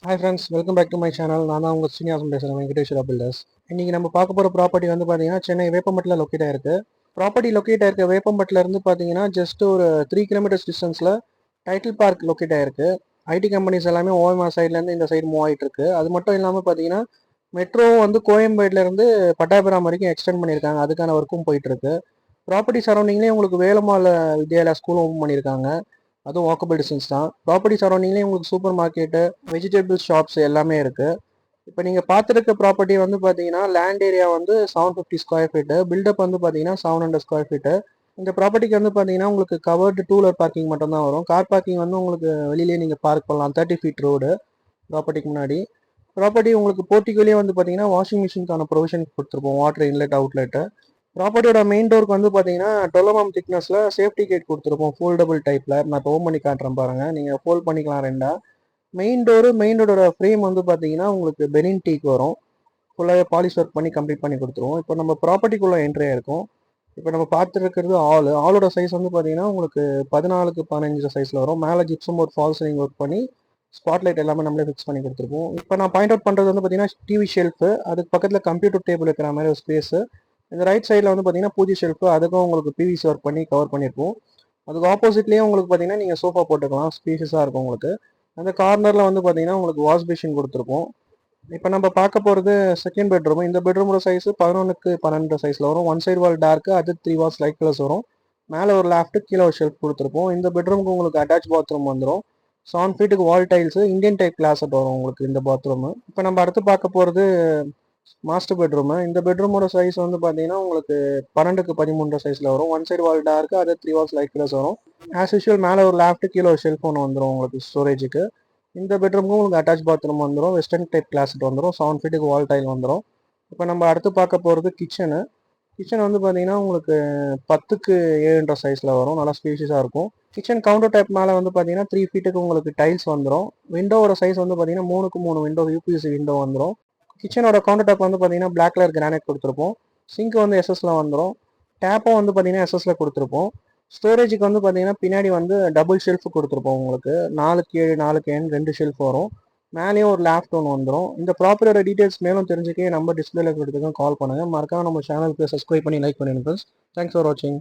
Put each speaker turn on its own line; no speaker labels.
Hi friends, welcome back to my channel. நான் தான் உங்கள் சீனியாசம் பேசுகிறேன், வெங்கடேஸ்வரா பில்டர்ஸ். இன்றைக்கி நம்ம பார்க்க போகிற ப்ராப்பர்ட்டி வந்து பார்த்தீங்கன்னா சென்னை வேப்பம்பட்டில் லொக்கேட் ஆயிருக்கு. ப்ராப்பர்ட்டி லொக்கேட் ஆயிருக்க வேப்பம்பட்டில் இருந்து பார்த்தீங்கன்னா ஜஸ்ட் ஒரு 3 கிலோமீட்டர்ஸ் டிஸ்டன்ஸில் டைட்டில் பார்க் லொக்கேட் ஆயிருக்கு. ஐடி கம்பெனிஸ் எல்லாமே ஓஎம்ஆர் சைட்லேருந்து இந்த சைடு மூவ் ஆகிட்டு இருக்கு. அது மட்டும் இல்லாமல் பார்த்தீங்கன்னா மெட்ரோ வந்து கோயம்பேடுலேருந்து பட்டாபிராம் வரைக்கும் எக்ஸ்டெண்ட் பண்ணியிருக்காங்க. அதுக்கான ஒர்க்கும் போயிட்டு இருக்கு. ப்ராப்பர்ட்டி சரௌண்டிங்லேயே உங்களுக்கு வேலம்மாள் வித்யாலயா ஸ்கூல் ஓப்பன் பண்ணியிருக்காங்க. அதுவும் வாக்கபிள் டிஸ்டன்ஸ் தான். ப்ராப்பர்ட்டி சரௌண்டிங்லேயே உங்களுக்கு சூப்பர் மார்க்கெட்டு, வெஜிடபிள் ஷாப்ஸ் எல்லாமே இருக்குது. இப்போ நீங்கள் பார்த்துருக்க ப்ராப்பர்ட்டி வந்து பார்த்தீங்கன்னா லேண்ட் ஏரியா வந்து 750 ஸ்கொயர் ஃபீட்டு, பில்டப் வந்து பார்த்தீங்கன்னா 700 ஸ்கொயர் ஃபீட்டு. இந்த ப்ராப்பர்ட்டிக்கு வந்து பார்த்தீங்கன்னா உங்களுக்கு கவர்டு 2 வீலர் பார்க்கிங் மட்டும் தான் வரும். கார் பார்க்கிங் வந்து உங்களுக்கு வெளியிலேயே நீங்கள் பார்க் பண்ணலாம். 30 ஃபீட் ரோடு ப்ராப்பர்ட்டிக்கு முன்னாடி. ப்ராப்பர்ட்டி உங்களுக்கு போர்ட்டிகோலேயே வந்து பார்த்தீங்கன்னா வாஷிங் மிஷினுக்கான ப்ரொவிஷன் கொடுத்துருப்போம், வாட்டர் இன்லெட் அவுட்லெட்டு. ப்ராப்பர்ட்டியோட மெயின் டோருக்கு வந்து பார்த்தீங்கன்னா 12 mm திக்னஸில் சேஃப்டி கேட் கொடுத்துருப்போம், ஃபோல்டபுள் டைப்பில். நான் இப்போ ஓம் பண்ணி காட்டுறேன் பாருங்கள், நீங்கள் ஃபோல்ட் பண்ணிக்கலாம் ரெண்டா. மெயின் டோரோட ஃப்ரேம் வந்து பார்த்தீங்கன்னா உங்களுக்கு பெனின் டீக் வரும். ஃபுல்லாகவே பாலிஷ் ஒர்க் பண்ணி கம்ப்ளீட் பண்ணி கொடுத்துருவோம். இப்போ நம்ம ப்ராப்பர்ட்டிக்குள்ளே என்ட்ரி ஆயிருக்கும். இப்போ நம்ம பார்த்துருக்கிறது ஆளோட சைஸ் வந்து பார்த்தீங்கன்னா உங்களுக்கு 14க்கு 15 சைஸில் வரும். மேலே gypsum board fall ceiling work பண்ணி ஸ்பாட்லைட் எல்லாமே நம்மளே ஃபிக்ஸ் பண்ணி கொடுத்துருப்போம். இப்போ நான் பாயிண்ட் அவுட் பண்ணுறது வந்து பார்த்தீங்கன்னா டிவி ஷெல்ஃபு, அதுக்கு பக்கத்தில் கம்ப்யூட்டர் டேபிள் இருக்கிற மாதிரி ஒரு ஸ்பேஸு. இந்த ரைட் சைடில் வந்து பார்த்தீங்கன்னா பூஜை ஷெல்ஃபு, அதுக்கும் உங்களுக்கு பிவிசி ஒர்க் பண்ணி கவர் பண்ணியிருப்போம். அதுக்கு ஆப்போசிட்லேயே உங்களுக்கு பார்த்தீங்கன்னா நீங்கள் சோஃபா போட்டுக்கலாம், ஸ்பேஷஸாக இருக்கும் உங்களுக்கு. அந்த கார்னரில் வந்து பார்த்தீங்கன்னா உங்களுக்கு வாஷ் பேஷின் கொடுத்துருப்போம். இப்போ நம்ம பார்க்க போகிறது செகண்ட் பெட்ரூம். இந்த பெட்ரூமோட சைஸ் 11க்கு 12 சைஸில் வரும். ஒன் சைடு வால் டார்க்கு, அது 3 வால்ஸ் லைட் கலர்ஸ் வரும். மேலே ஒரு லேஃப்ட், கீழே ஒரு ஷெல்ஃப் கொடுத்துருப்போம். இந்த பெட்ரூமுக்கு உங்களுக்கு அட்டாச் பாத்ரூம் வந்துடும். 7 ஃபீட்டுக்கு wall tiles, Indian type closet வரும் உங்களுக்கு இந்த பாத்ரூமு. இப்போ நம்ம அடுத்து பார்க்க போகிறது மாஸ்டர் பெட்ரூமு. இந்த பெட்ரூமோட சைஸ் வந்து பார்த்தீங்கன்னா உங்களுக்கு 12க்கு 13 சைஸில் வரும். ஒன் சைடு வால் டார்க்கு, அது 3 வால்ஸ் லைட் கலர்ஸ் வரும். ஆஸ் யூஷுவல் மேலே ஒரு லேஃப்ட், கீழே ஒரு ஷெல்ஃப் ஒன்று வந்துடும் உங்களுக்கு ஸ்டோரேஜுக்கு. இந்த பெட்ரூமுக்கும் உங்களுக்கு அட்டாச் பாத்ரூம் வந்துடும், வெஸ்டர்ன் டைப் கிளாஸட் வந்துடும், 7 ஃபீட்டுக்கு வால் டைல் வந்துடும். இப்போ நம்ம அடுத்து பார்க்க போகிறது கிச்சனு. கிச்சன் வந்து பார்த்தீங்கன்னா உங்களுக்கு 10க்கு 7.5 சைஸில் வரும். நல்லா ஸ்பேஷியஸாக இருக்கும். கிச்சன் கவுண்டர் டைப் மேலே வந்து பார்த்தீங்கன்னா 3 ஃபீட்டுக்கு உங்களுக்கு டைல்ஸ் வந்துடும். விண்டோவோட சைஸ் வந்து பார்த்தீங்கன்னா 3க்கு 3 விண்டோ, யூபிஎஸ்சி விண்டோ வந்துடும். கிச்சனோட கவுண்டர் டாப் வந்து பார்த்தீங்கன்னா பிளாக் கலர் கிரானைட் கொடுத்துருப்போம். சிங்க் வந்து எஸ்எஸ்ல வந்துடும். டேப்பும் வந்து பார்த்தீங்கன்னா எஸ்எஸ்ல கொடுத்துருப்போம். ஸ்டோரேஜுக்கு வந்து பார்த்தீங்கன்னா பின்னாடி வந்து டபுள் ஷெல்ஃப் கொடுத்துருப்போம் உங்களுக்கு. 4க்கு 7 4க்கு 8 2 ஷெல்ஃப் வரும். மேலேயும் ஒரு லேஃப்ட் ஒன்று வந்துடும். இந்த ப்ராப்பர்ட்டியோட டீட்டெயில்ஸ் மேலும் தெரிஞ்சுக்க நம்ம டிஸ்பிளேல கொடுத்துருக்கோம், கால் பண்ணுங்கள். மறக்காம நம்ம சேனலுக்கு சப்ஸ்கிரைப் பண்ணி லைக் பண்ணிடுங்க ஃப்ரெண்ட்ஸ். தேங்க்ஸ் ஃபார் வாட்சிங்.